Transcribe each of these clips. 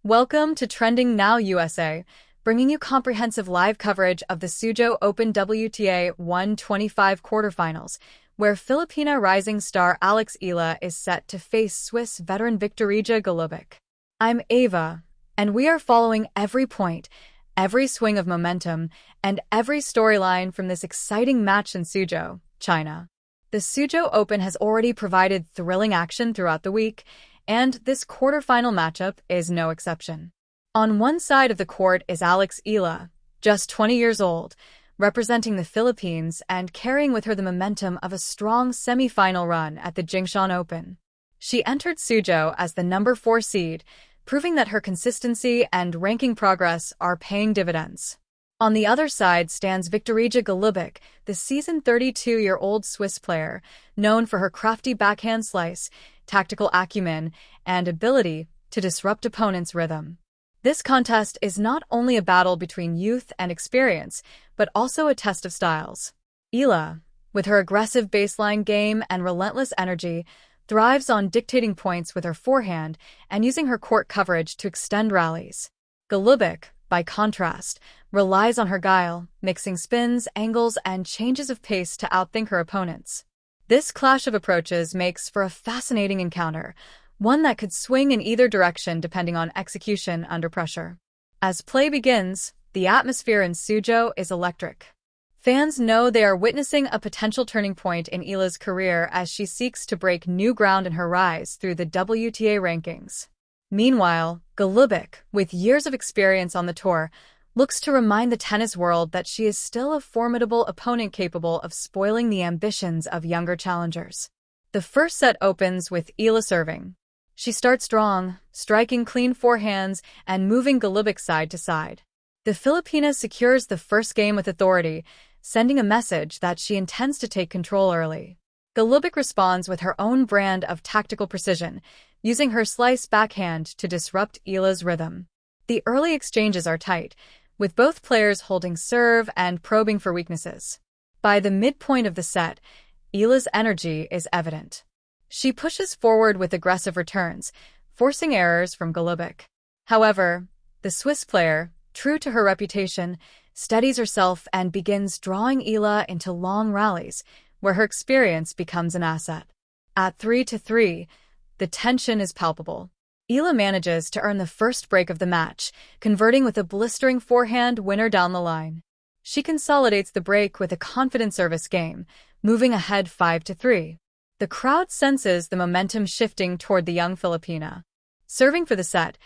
Welcome to Trending Now USA, bringing you comprehensive live coverage of the Suzhou Open WTA 125 quarterfinals, where Filipina rising star Eala is set to face Swiss veteran Viktorija Golubic. I'm Ava, and we are following every point, every swing of momentum, and every storyline from this exciting match in Suzhou, China. The Suzhou Open has already provided thrilling action throughout the week, and this quarterfinal matchup is no exception. On one side of the court is Eala, just 20 years old, representing the Philippines and carrying with her the momentum of a strong semifinal run at the Jingshan Open. She entered Suzhou as the number 4 seed, proving that her consistency and ranking progress are paying dividends. On the other side stands Viktorija Golubic, the seasoned 32-year-old Swiss player, known for her crafty backhand slice, tactical acumen, and ability to disrupt opponents' rhythm. This contest is not only a battle between youth and experience, but also a test of styles. Eala, with her aggressive baseline game and relentless energy, thrives on dictating points with her forehand and using her court coverage to extend rallies. Golubic, by contrast, relies on her guile, mixing spins, angles, and changes of pace to outthink her opponents. This clash of approaches makes for a fascinating encounter, one that could swing in either direction depending on execution under pressure. As play begins, the atmosphere in Suzhou is electric. Fans know they are witnessing a potential turning point in Eala's career as she seeks to break new ground in her rise through the WTA rankings. Meanwhile, Golubic, with years of experience on the tour, looks to remind the tennis world that she is still a formidable opponent capable of spoiling the ambitions of younger challengers. The first set opens with Eala serving. She starts strong, striking clean forehands and moving Golubic side to side. The Filipina secures the first game with authority, sending a message that she intends to take control early. Golubic responds with her own brand of tactical precision, using her slice backhand to disrupt Eala's rhythm. The early exchanges are tight, with both players holding serve and probing for weaknesses. By the midpoint of the set, Eala's energy is evident. She pushes forward with aggressive returns, forcing errors from Golubic. However, the Swiss player, true to her reputation, steadies herself and begins drawing Eala into long rallies, where her experience becomes an asset. At 3-3, the tension is palpable. Eala manages to earn the first break of the match, converting with a blistering forehand winner down the line. She consolidates the break with a confident service game, moving ahead 5-3. The crowd senses the momentum shifting toward the young Filipina. Serving for the set,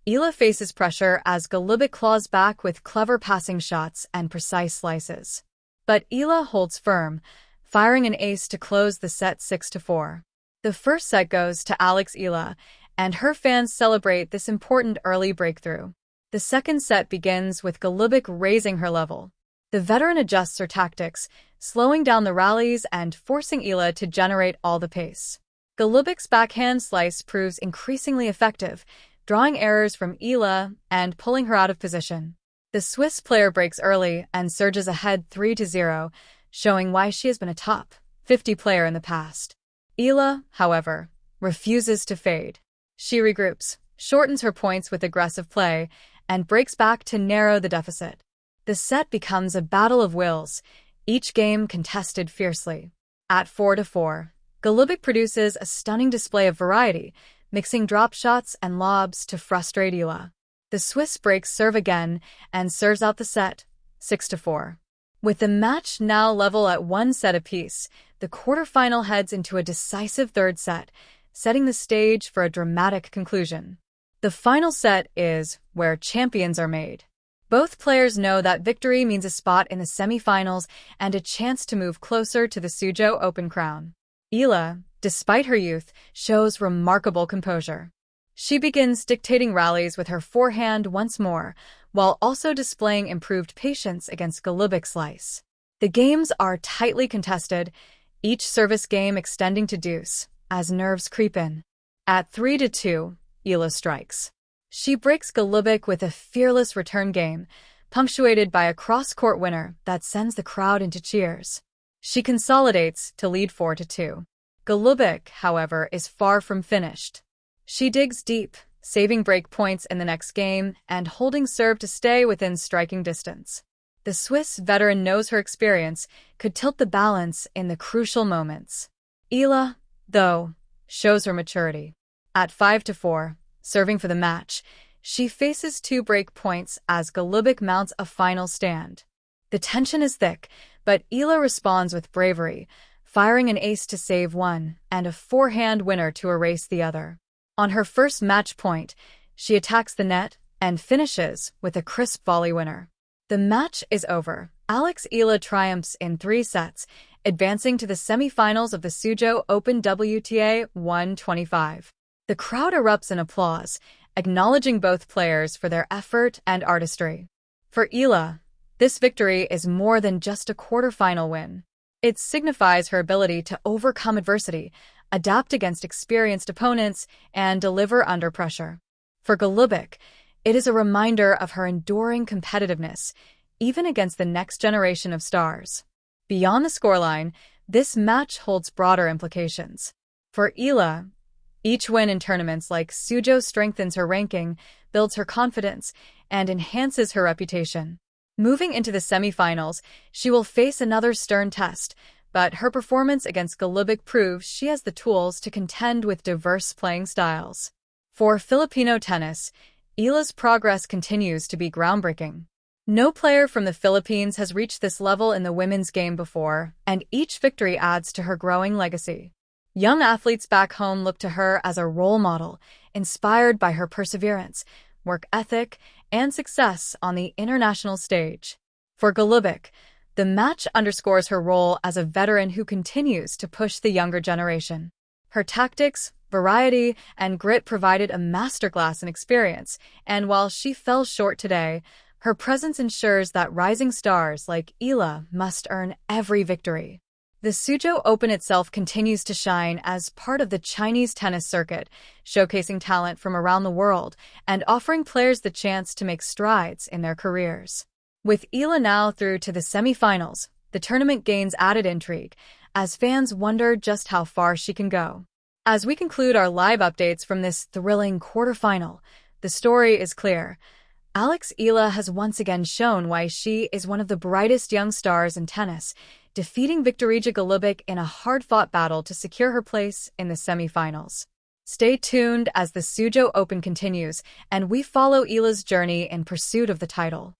Eala faces pressure as Golubic claws back with clever passing shots and precise slices. But Eala holds firm, firing an ace to close the set 6-4. The first set goes to Eala, and her fans celebrate this important early breakthrough. The second set begins with Golubic raising her level. The veteran adjusts her tactics, slowing down the rallies and forcing Eala to generate all the pace. Golubic's backhand slice proves increasingly effective, drawing errors from Eala and pulling her out of position. The Swiss player breaks early and surges ahead 3-0, showing why she has been a top 50 player in the past. Eala, however, refuses to fade. She regroups, shortens her points with aggressive play, and breaks back to narrow the deficit. The set becomes a battle of wills, each game contested fiercely. At 4-4, Golubic produces a stunning display of variety, mixing drop shots and lobs to frustrate Eala. The Swiss breaks serve again and serves out the set, 6-4. With the match now level at 1 set apiece, the quarterfinal heads into a decisive third set, setting the stage for a dramatic conclusion. The final set is where champions are made. Both players know that victory means a spot in the semifinals and a chance to move closer to the Suzhou Open crown. Eala, despite her youth, shows remarkable composure. She begins dictating rallies with her forehand once more, while also displaying improved patience against Golubic's slice. The games are tightly contested, each service game extending to deuce, as nerves creep in. At 3-2, Eala strikes. She breaks Golubic with a fearless return game, punctuated by a cross-court winner that sends the crowd into cheers. She consolidates to lead 4-2. Golubic, however, is far from finished. She digs deep, saving break points in the next game and holding serve to stay within striking distance. The Swiss veteran knows her experience could tilt the balance in the crucial moments. Eala, though, shows her maturity. At 5-4, serving for the match, she faces 2 break points as Golubic mounts a final stand. The tension is thick, but Eala responds with bravery, firing an ace to save one and a forehand winner to erase the other. On her first match point, she attacks the net and finishes with a crisp volley winner. The match is over. Eala triumphs in 3 sets, advancing to the semifinals of the Suzhou Open WTA 125. The crowd erupts in applause, acknowledging both players for their effort and artistry. For Eala, this victory is more than just a quarterfinal win. It signifies her ability to overcome adversity, adapt against experienced opponents, and deliver under pressure. For Golubic, it is a reminder of her enduring competitiveness, even against the next generation of stars. Beyond the scoreline, this match holds broader implications. For Eala, each win in tournaments like Suzhou strengthens her ranking, builds her confidence, and enhances her reputation. Moving into the semifinals, she will face another stern test, but her performance against Golubic proves she has the tools to contend with diverse playing styles. For Filipino tennis, Eala's progress continues to be groundbreaking. No player from the Philippines has reached this level in the women's game before, and each victory adds to her growing legacy. Young athletes back home look to her as a role model, inspired by her perseverance, work ethic, and success on the international stage. For Golubic, the match underscores her role as a veteran who continues to push the younger generation. Her tactics, variety, and grit provided a masterclass in experience, and while she fell short today, her presence ensures that rising stars like Eala must earn every victory. The Suzhou Open itself continues to shine as part of the Chinese tennis circuit, showcasing talent from around the world and offering players the chance to make strides in their careers. With Eala now through to the semifinals, the tournament gains added intrigue, as fans wonder just how far she can go. As we conclude our live updates from this thrilling quarterfinal, the story is clear. Eala has once again shown why she is one of the brightest young stars in tennis, defeating Viktorija Golubic in a hard-fought battle to secure her place in the semifinals. Stay tuned as the Suzhou Open continues, and we follow Eala's journey in pursuit of the title.